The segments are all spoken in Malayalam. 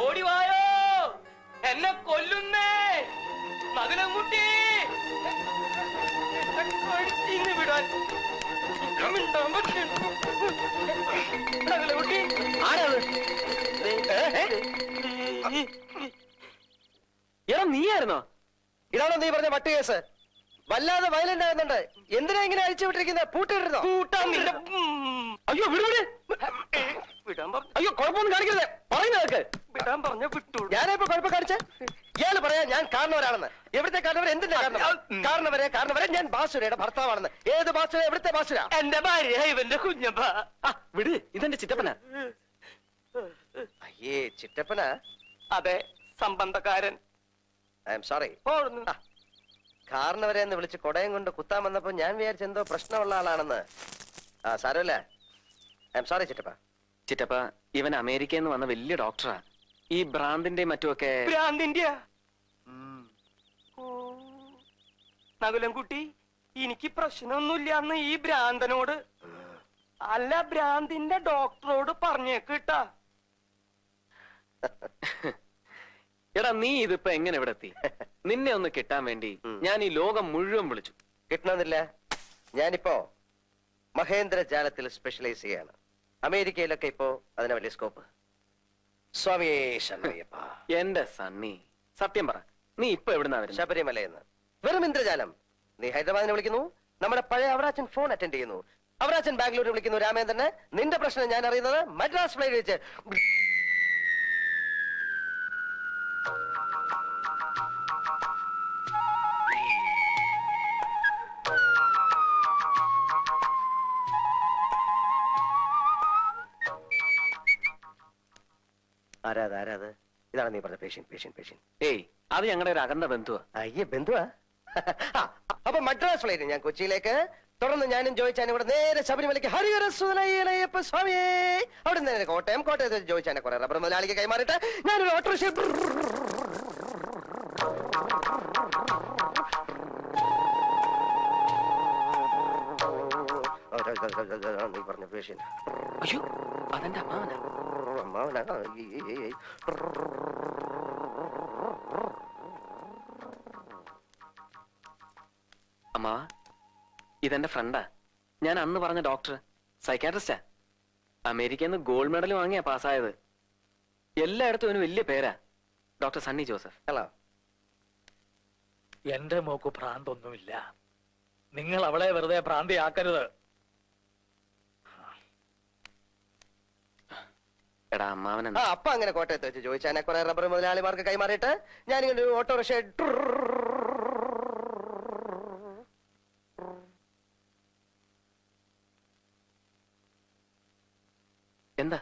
ഓടിവായോ, എന്നെ കൊല്ലുന്നേ മകനംകുട്ടി. വിടാൻ മകനംകുട്ടി ആരാത്? എടാ നീയായിരുന്നോ? ഇതാണോ നീ പറഞ്ഞ മറ്റു കേസ്? വല്ലാതെ വയലന്റ് ആകുന്നുണ്ട്. എന്തിനാ ഇങ്ങനെ അഴിച്ചു വിട്ടിരിക്കുന്നത്? പൂട്ടിട്ടിരുന്നോ? കൂട്ടാൻ നിന്റെ. അയ്യോ വിടൂടെ. വിടാൻ പറഞ്ഞു. അയ്യോ കുഴപ്പമൊന്നും കാണിക്കരുത്. പറയുന്നതൊക്കെ വിടാൻ പറഞ്ഞ വിട്ടു. ഞാനിപ്പോ കുഴപ്പം കാണിച്ച ഇയാള് പറയാ ഞാൻ കാരണവരാണെന്ന്. എവിടുത്തെ കാരണവർ? എന്തിന്റെ കാരണവരെ ഞാൻ ബാസുരയുടെ ഭർത്താവാണെന്ന്. ഏത് ബാസുര? എവിടുത്തെ ബാസുര? എന്റെ ഭാര്യ ഇവന്റെ കുഞ്ഞപ്പ. വിട്, ഇതെന്റെ ചിറ്റപ്പന. അയ്യേ ചിറ്റപ്പന? അതെ, സംബന്ധക്കാരൻ. I am sorry. കാരണവരെ എന്ന് വിളിച്ച് കൊടയം കൊണ്ട് കുത്താൻ വന്നപ്പോ ഞാൻ വിചാരിച്ച എന്തോ പ്രശ്നമുള്ള ആളാണെന്ന്. സാരമില്ല. ഐ എം സോറി ചിറ്റപ്പ. ചിറ്റപ്പ, ഇവൻ അമേരിക്കയിൽ നിന്ന് വന്ന വലിയ ഡോക്ടറാ. ഈ ഭ്രാന്തിന്റെ മറ്റുമൊക്കെ. ഭ്രാന്തിന്റെ നകുലൻകുട്ടി, എനിക്ക് പ്രശ്നമൊന്നുമില്ലാന്ന് ഈ ഭ്രാന്തനോട് അല്ല ഭ്രാന്തിന്റെ ഡോക്ടറോട് പറഞ്ഞേക്കിട്ടാ. എടാ നീ ഇതിപ്പോ എങ്ങനെ ഇവിടെ എത്തി? നിന്നെ ഒന്ന് കിട്ടാൻ വേണ്ടി ഞാൻ ഈ ലോകം മുഴുവൻ വിളിച്ചു. കിട്ടണമെന്നില്ല. ഞാനിപ്പോ മഹേന്ദ്രജാലത്തിൽ സ്പെഷ്യലൈസ് ചെയ്യാണ്. അമേരിക്കയിലൊക്കെ ഇപ്പോ അതിന് വലിയ സ്കോപ്പ്. സ്വാമിയേ ശരണയ്യപ്പ. എന്റെ സണ്ണി, സത്യം പറ, നീ ഇപ്പൊ എവിടുന്നാ വരുന്നത്? ശബരിമലയെന്ന്. വെറും ഇന്ദ്രജാലം. നീ ഹൈദരാബാദിനെ വിളിക്കുന്നു, നമ്മുടെ പഴയ അവറാച്ചൻ ഫോൺ അറ്റൻഡ് ചെയ്യുന്നു. അവറാച്ചൻ ബാംഗ്ലൂരിൽ വിളിക്കുന്നു രാമേന്ദ്രനെ. നിന്റെ പ്രശ്നം ഞാൻ അറിയുന്നത് മദ്രാസ് ഫ്ലൈറ്റ് വെച്ച്. ആരാത്? ഇതാണ് നീ പറഞ്ഞ പേഷ്യന്റ്. ഏയ്, അത് ഞങ്ങളുടെ ഒരു അകന്ന ബന്ധുവാ. അയ്യേ, ബന്ധുവാ? അപ്പൊ മദ്രാസ് ഫ്ലൈറ്റ് ഞാൻ കൊച്ചിയിലേക്ക്, തുടർന്ന് ഞാനും ജോയിച്ചാനും കൂടെ നേരെ ശബരിമലയ്ക്ക്. ഹരിഹരസുതനയ്യപ്പ സ്വാമിയേ. അവിടെ നേരെ കോട്ടയത്ത് ജോയിച്ചാനെ കുറെ റബ്ബർ മുതലാളിക്ക് കൈമാറിയിട്ട് ഞാനൊരു ഓട്ടോറിക്ഷ. നീ പറഞ്ഞ പേഷ്യന്റ്. അയ്യോ, അതെന്റെ അമ്മാവനാ. അമ്മാ, ഇതെന്റെ ഫ്രണ്ടാ. ഞാൻ അന്ന് പറഞ്ഞ ഡോക്ടർ, സൈക്കാട്രിസ്റ്റാ. അമേരിക്കയിൽ നിന്ന് ഗോൾഡ് മെഡൽ വാങ്ങിയാ പാസ്സായത്. എല്ലായിടത്തും അവന് വലിയ പേരാ, ഡോക്ടർ സണ്ണി ജോസഫ്. ഹലോ. എന്റെ മോക്ക് ഭ്രാന്തൊന്നുമില്ല. നിങ്ങൾ അവളെ വെറുതെ ഭ്രാന്തിയാക്കരുത്. എടാ അമ്മാവൻ. അപ്പൊ അങ്ങനെ കോട്ടയത്ത് വെച്ച് ജോയിച്ചാനെ കുറെ റബ്ബർ മുതലാളിമാർക്ക് കൈമാറിയിട്ട് ഞാനിങ്ങനെ ഒരു ഓട്ടോറിക്ഷ. എന്താ?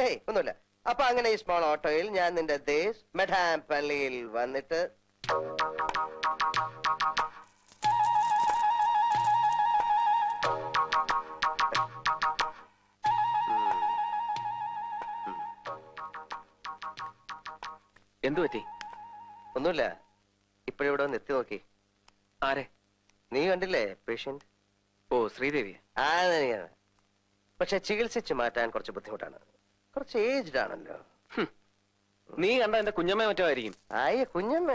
ഏയ് ഒന്നുമില്ല. അപ്പൊ അങ്ങനെ ഈ സ്മോൾ ഓട്ടോയിൽ ഞാൻ നിന്റെ ദേശ് മെഡാം പള്ളിയിൽ വന്നിട്ട് എന്തു പറ്റി? ഒന്നുമില്ല. ഇപ്പോഴിവിടെ ഒന്ന് എത്തി നോക്കി. ആരെ? നീ കണ്ടില്ലേ പേഷ്യന്റ്? ഓ, ശ്രീദേവി. തന്നെയാണ്. പക്ഷെ ചികിത്സിച്ച് മാറ്റാൻ കുറച്ച് ബുദ്ധിമുട്ടാണ്. കുറച്ച് ഏജ്ഡ് ആണല്ലോ. നീ കണ്ട എന്റെ കുഞ്ഞമ്മ മറ്റോ ആയിരിക്കും. കുഞ്ഞമ്മ.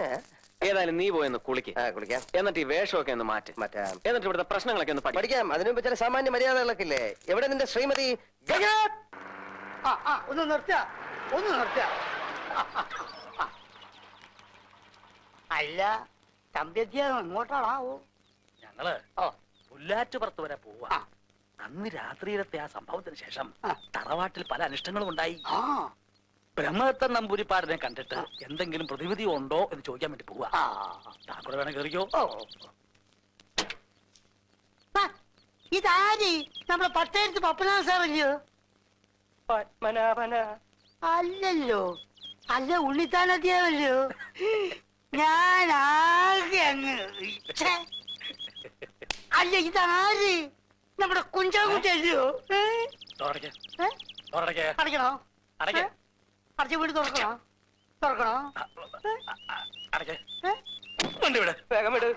ഏതായാലും നീ പോയെന്ന് കുളിക്കാം. എന്നിട്ട് ഈ വേഷമൊക്കെ ഒന്ന് മാറ്റാം. എന്നിട്ട് ഇവിടുത്തെ പ്രശ്നങ്ങളൊക്കെ ഒന്ന് പഠിക്കാം. അതിനു മുമ്പ് ചില സാമാന്യ മര്യാദകളൊക്കെ ഇല്ലേ? എവിടെ നിന്റെ ശ്രീമതി? ഒന്ന് നിർത്താ. അല്ല തമ്പ്യത്തിയ എങ്ങോട്ടാണാവോ? ഞങ്ങള് പുല്ലാറ്റുപുറത്ത് വരെ പോവാ. അന്ന് രാത്രിയിലത്തെ ആ സംഭവത്തിന് ശേഷം തറവാട്ടിൽ പല അനിഷ്ടങ്ങളും ഉണ്ടായി. ബ്രഹ്മദത്തൻ നമ്പൂരിപ്പാടിനെ കണ്ടിട്ട് എന്തെങ്കിലും പ്രതിവിധി ഉണ്ടോ എന്ന് ചോദിക്കാൻ വേണ്ടി പോവാ. താങ്കൂടെ വേണം കയറിക്കോ. ഇതാരി നമ്മുടെ പട്ടേരത്ത് പപ്പനാഥ സാറല്ലയോ? പത്മനാഭന. അല്ലല്ലോ. അല്ല, ഉണ്ണിത്താനത്തിയല്ലോ. ഞാൻ ആകെ അങ്ങ്. അല്ല, ഇതാര്? നമ്മുടെ കുഞ്ചാക്കുട്ടിയല്ലോ. അടയ്ക്കണോ? അടച്ച വീട് തുറക്കണോ? വേഗം വിട്.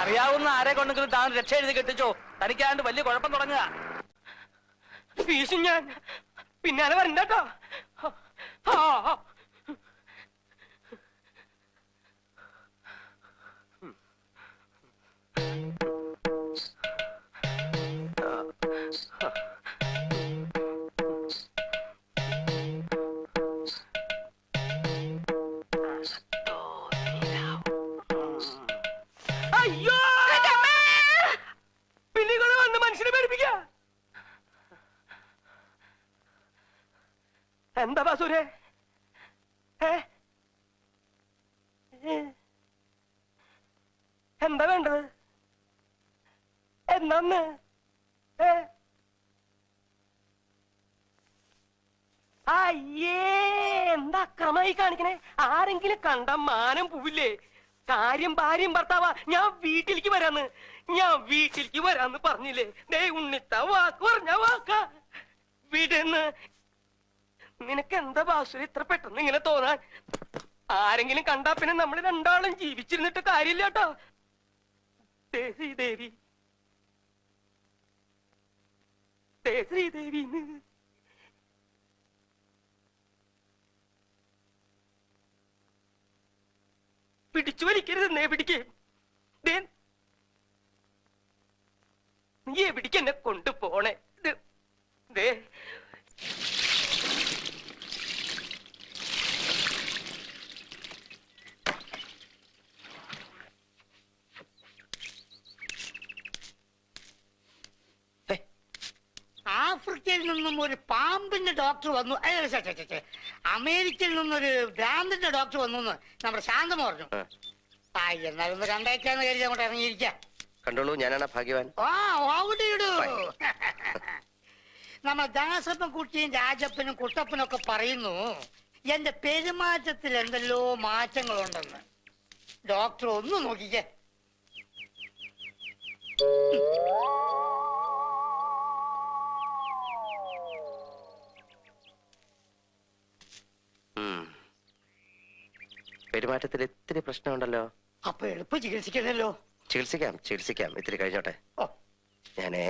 അറിയാവുന്ന ആരെ കൊണ്ടെങ്കിലും താൻ രക്ഷ എഴുതി കെട്ടിച്ചോ. തനിക്കാണ്ട് വലിയ കുഴപ്പം തുടങ്ങുക. ഫീസും ഞാൻ പിന്നാലെ വരണ്ടോ. ആ. അയ്യോ പിന്നെ കൂടെ വന്ന് മനുഷ്യനെ പേടിപ്പിക്ക. എന്താ ബാസൂരെ? എന്താ വേണ്ടത്? എന്നാന്ന്? അയ്യേ എന്താ അക്രമായി കാണിക്കണേ? ആരെങ്കിലും കണ്ട മാനം പോവില്ലേ? കാര്യം ഭാര്യയും ഭർത്താവാ. ഞാൻ വീട്ടിലേക്ക് വരാന്ന് പറഞ്ഞില്ലേ? ദേ ഉണ്ണിത്ത വാക്ക് പറഞ്ഞ വാക്ക വീടെന്ന്. നിനക്ക് എന്താ ബാസുര ഇത്ര പെട്ടെന്ന് ഇങ്ങനെ തോന്നാൻ? ആരെങ്കിലും കണ്ടാ പിന്നെ നമ്മൾ രണ്ടാളും ജീവിച്ചിരുന്നിട്ട് കാര്യമില്ല കേട്ടോ. ശ്രീദേവി ശ്രീദേവിന്ന് പിടിച്ചു വലിക്കരുതെന്നേ. പിടിക്കേ നീ എവിടേക്ക് എന്നെ കൊണ്ടുപോണേ? ദേ ആഫ്രിക്കയിൽ നിന്നും ഒരു പാമ്പിന്റെ ഡോക്ടർ വന്നു. അമേരിക്കയിൽ നിന്നൊരു ഭ്രാന്തിന്റെ ഡോക്ടർ വന്നു എന്ന് നമ്മുടെ ശാന്തമ പറഞ്ഞു. എന്നാലും ഒന്ന് കണ്ടേക്കാന്ന് കരുതി അങ്ങോട്ട് ഇറങ്ങിയിരിക്കാം. കണ്ടോളൂ, ഞാനാണ് ഭാഗ്യവാൻ. നമ്മൾ ദാസപ്പൻ കുട്ടിയും രാജപ്പനും കുട്ടപ്പനും ഒക്കെ പറയുന്നു എന്റെ പെരുമാറ്റത്തിൽ എന്തെല്ലോ മാറ്റങ്ങളുണ്ടെന്ന്. ഡോക്ടർ ഒന്ന് നോക്കിക്കേ. പെരുമാറ്റത്തിൽ ഇത്തിരി പ്രശ്നമുണ്ടല്ലോ. അപ്പൊ എളുപ്പം ചികിത്സിക്കണല്ലോ. ചികിത്സിക്കാം ഇത്തിരി കഴിഞ്ഞോട്ടെ. ഞാനേ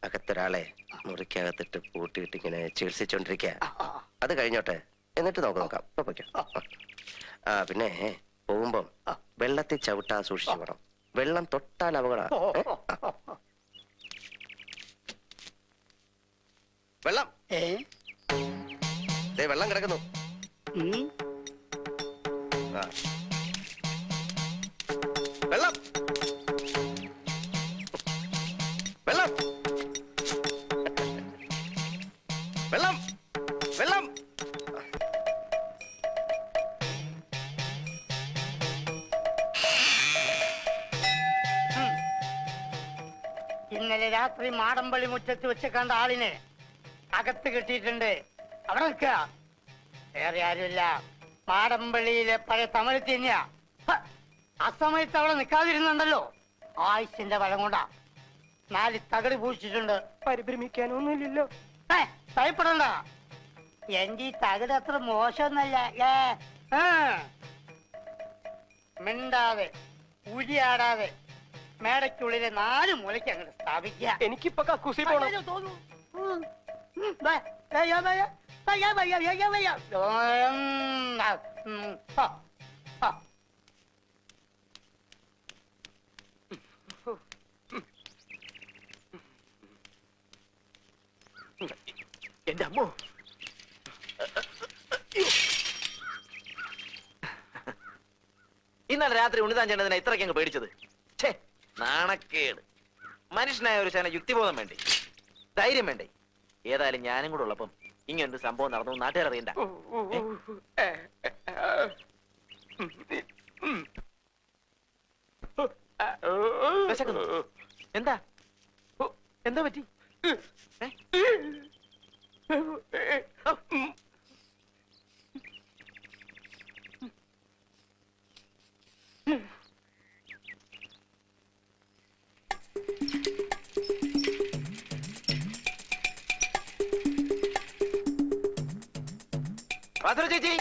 അകത്തൊരാളെ മുറിക്കകത്തിട്ട് പൂട്ടിയിട്ട് ഇങ്ങനെ ചികിത്സിച്ചോണ്ടിരിക്ക. അത് കഴിഞ്ഞോട്ടെ, എന്നിട്ട് നോക്കാം. പിന്നെ പോകുമ്പം വെള്ളത്തിൽ ചവിട്ടാ സൂക്ഷിച്ചു പോണം. വെള്ളം തൊട്ടാൽ അപകട. വെള്ളം വെള്ളം കിടക്കുന്നു. വെള്ളം വെള്ളം വെള്ളം വെള്ളം. ഇന്നലെ രാത്രി മാടമ്പള്ളി മുറ്റത്ത് വെച്ച് കണ്ട ആളിനെ അകത്ത് കെട്ടിയിട്ടുണ്ട്. അവിടെ നിൽക്കുക. വേറെ ആരുമില്ല, മാടമ്പള്ളിയിലെ പഴയ തമിഴ് തന്നെയാ. ആ സമയത്ത് അവിടെ നിൽക്കാതിരുന്നുണ്ടല്ലോ, ആയുസിന്റെ ബലം കൊണ്ടാ. 4 തകടി പൂച്ചിട്ടുണ്ട്. പരിഭ്രമിക്കാനൊന്നുമില്ലല്ലോ. ഭയപ്പെടണ്ട, എന്റെ ഈ തകട് അത്ര മോശമൊന്നല്ല. മിണ്ടാതെ ഉരിയാടാതെ മേടയ്ക്കുള്ളിലെ 4 മൂലയ്ക്ക് അങ്ങോട്ട് സ്ഥാപിക്കുക. എനിക്കിപ്പൊ കക്കൂസി പോണം. തോന്നുന്നു. എന്റെ അമ്മോ, ഇന്നലെ രാത്രി ഉണ്ണിതാൻ ചേട്ടതിനെ ഇത്രയ്ക്ക് അങ്ങ് പേടിച്ചത്. ഛേ, നാണക്കേട്. മനുഷ്യനായ ഒരു ശന യുക്തിബോധം വേണ്ടേ, ധൈര്യം വേണ്ടേ? ഏതായാലും ഞാനും കൂടെ ഉള്ളപ്പം ഇങ്ങനൊരു സംഭവം നടന്നു നാട്ടുകാർ അറിയണ്ട. എന്താ എന്താ പറ്റി? ചേച്ചി,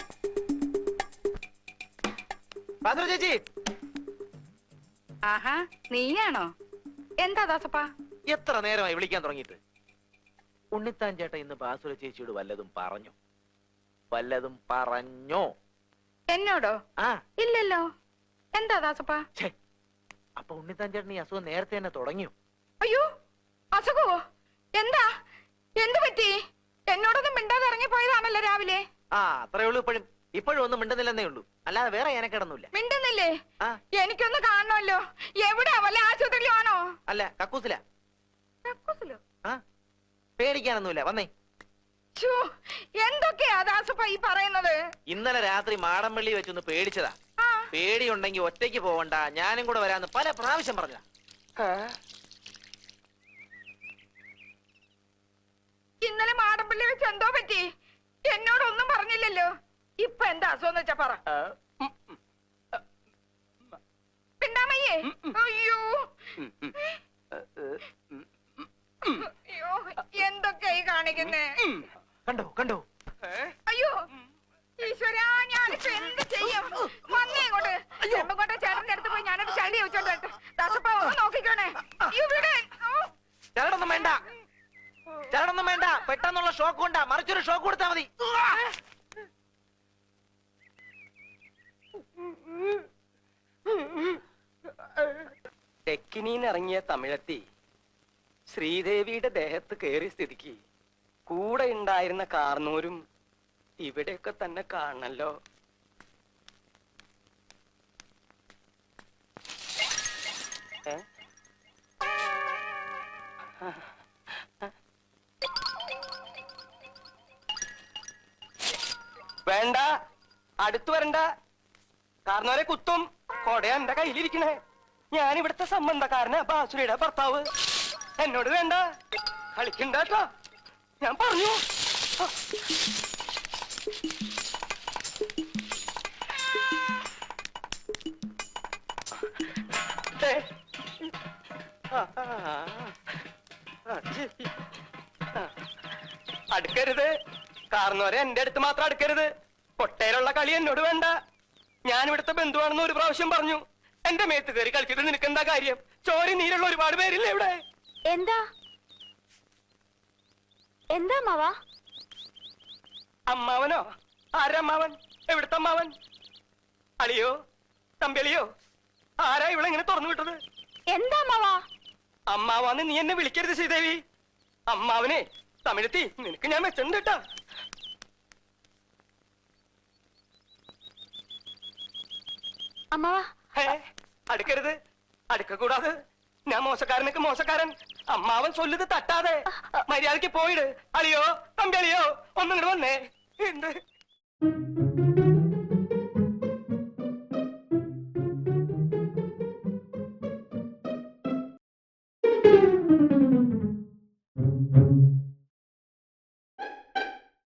ചേച്ചി. ആഹാ, നീയാണോ? എന്താ ദാസപ്പാ? എത്ര നേരമായി വിളിക്കാൻ തുടങ്ങിയിട്ട്? ഉണ്ണിത്താൻ ചേട്ടൻ ഇന്ന് ബാസുര ചേച്ചിയോട് വല്ലതും പറഞ്ഞു? വല്ലതും പറഞ്ഞോ? എന്നോടോ? ആ ഇല്ലല്ലോ. എന്താ ദാസപ്പാ? ഛേ, അപ്പൊ ഉണ്ണിത്താൻ ചേട്ടൻ ഈ അസുഖം നേരത്തെ തന്നെ തുടങ്ങിയോ? അയ്യോ, അസുഖവോ? എന്താ? എന്ത് പറ്റി? എന്നോടൊന്നും മിണ്ടാതെ ഇറങ്ങിപ്പോയതാണല്ലോ രാവിലെ. ആ അത്രേ ഉള്ളൂ. ഇപ്പോഴും ഒന്നും മിണ്ടുന്നില്ലെന്നേ ഉള്ളൂ, അല്ലാതെ വേറെ ഞാനക്കിടന്നില്ല. മിണ്ടുന്നില്ലേ? ആ എനിക്കൊന്ന് കാണണമല്ലോ. എവിടെയാ? വല്ല ആശുപത്രിയിലാണോ? അല്ല, കക്കൂസില. കക്കൂസിലോ? ആ പേടിക്കാനൊന്നുമില്ല, വന്നേ. ഛോ, എന്തൊക്കെയാ ദാസപ്പ ഈ പറയുന്നത്? ഇന്നലെ രാത്രി മാടമ്പള്ളി വെച്ചൊന്ന് പേടിച്ചതാ. ആ, പേടിയുണ്ടെങ്കി ഒറ്റയ്ക്ക് പോവണ്ട, ഞാനും കൂടെ വരാന്ന് പല പ്രാവശ്യം പറഞ്ഞ. ഇന്നലെ മാടമ്പള്ളി വെച്ച് എന്തോ പറ്റി? എന്നോടൊന്നും പറഞ്ഞില്ലല്ലോ. ഇപ്പൊ എന്താ അസുഖം വെച്ചാ പറ. പിണ്ടാമയ്യേ? അയ്യോ അയ്യോ, എന്തൊക്കെയായി കാണിക്കുന്നേ? കണ്ടോ കണ്ടോ? അയ്യോ ഈശ്വരാ, ഞാനിപ്പോ എന്ത് ചെയ്യും? വന്നേ ഇങ്ങോട്ട്. ചെമ്പങ്കോട്ടെ ചേട്ടന്റെ അടുത്ത് പോയി ഞാനൊരു ചളി വെച്ചോണ്ട് വരട്ടെ. ദാസപ്പ ഒന്ന് നോക്കിക്കോണേ. ഇവിടെ ചരടൊന്നും വേണ്ട, ചരടൊന്നും വേണ്ട. പെട്ടെന്നുള്ള ഷോക്ക് കൊണ്ടാ, മറിച്ചൊരു ഷോക്ക് കൊടുത്താ മതി. തെക്കിനീന്നിറങ്ങിയ തമിഴത്തി ശ്രീദേവിയുടെ ദേഹത്ത് കയറിയ സ്ഥിതിക്ക് കൂടെ ഉണ്ടായിരുന്ന കാർന്നൂരും ഇവിടെയൊക്കെ തന്നെ കാണണല്ലോ. ഏ? വേണ്ട, അടുത്തു വരണ്ട. കാർന്നോരെ കുത്തും. കൊടയാ എന്റെ കയ്യിലിരിക്കണേ. ഞാൻ ഇവിടുത്തെ സംബന്ധക്കാരനാ, ബാസുരയുടെ ഭർത്താവ്. എന്നോട് വേണ്ട, കളിക്കണ്ടോ? ഞാൻ പറഞ്ഞു. ദേ. അടുക്കരുത് കാർന്നോരെ, എന്റെ അടുത്ത് മാത്രം അടുക്കരുത്. കൊട്ടയിലുള്ള കളി എന്നോട് വേണ്ട. ഞാൻ ഇവിടുത്തെ ബന്ധുവാണെന്ന് ഒരു പ്രാവശ്യം പറഞ്ഞു. എന്റെ മേത്ത് കയറി കളിച്ചിട്ട് നിനക്ക് എന്താ കാര്യം? ചോരി നീരുള്ള ഒരുപാട് പേരില്ലേ ഇവിടെ? എന്താ എന്താ മാവാ? അമ്മാവനോ? ആരമ്മാവൻ? എവിടുത്തെ അമ്മാവൻ? അളിയോ? തമ്പിളിയോ? ആരാ ഇവിടെ ഇങ്ങനെ തുറന്നു വിട്ടത്? എന്താ മാവാ? അമ്മാവാന്ന് നീ എന്നെ വിളിക്കരുത് ശ്രീദേവി. അമ്മാവനെ തമിഴത്തി നിനക്ക് ഞാൻ വെച്ചിട്ടുണ്ട് കേട്ടാ. അമ്മാവാ, അടുക്കരുത്, അടുക്ക കൂടാതെ. ഞാൻ മോശക്കാരനൊക്കെ മോശക്കാരൻ. അമ്മാവൻ ചൊല്ലുത് തട്ടാതെ മര്യാദക്ക് പോയിട്. അളിയോ തമ്പി, അളിയോ ഒന്നും ഇങ്ങോട്ട് വന്നേ. എന്ത്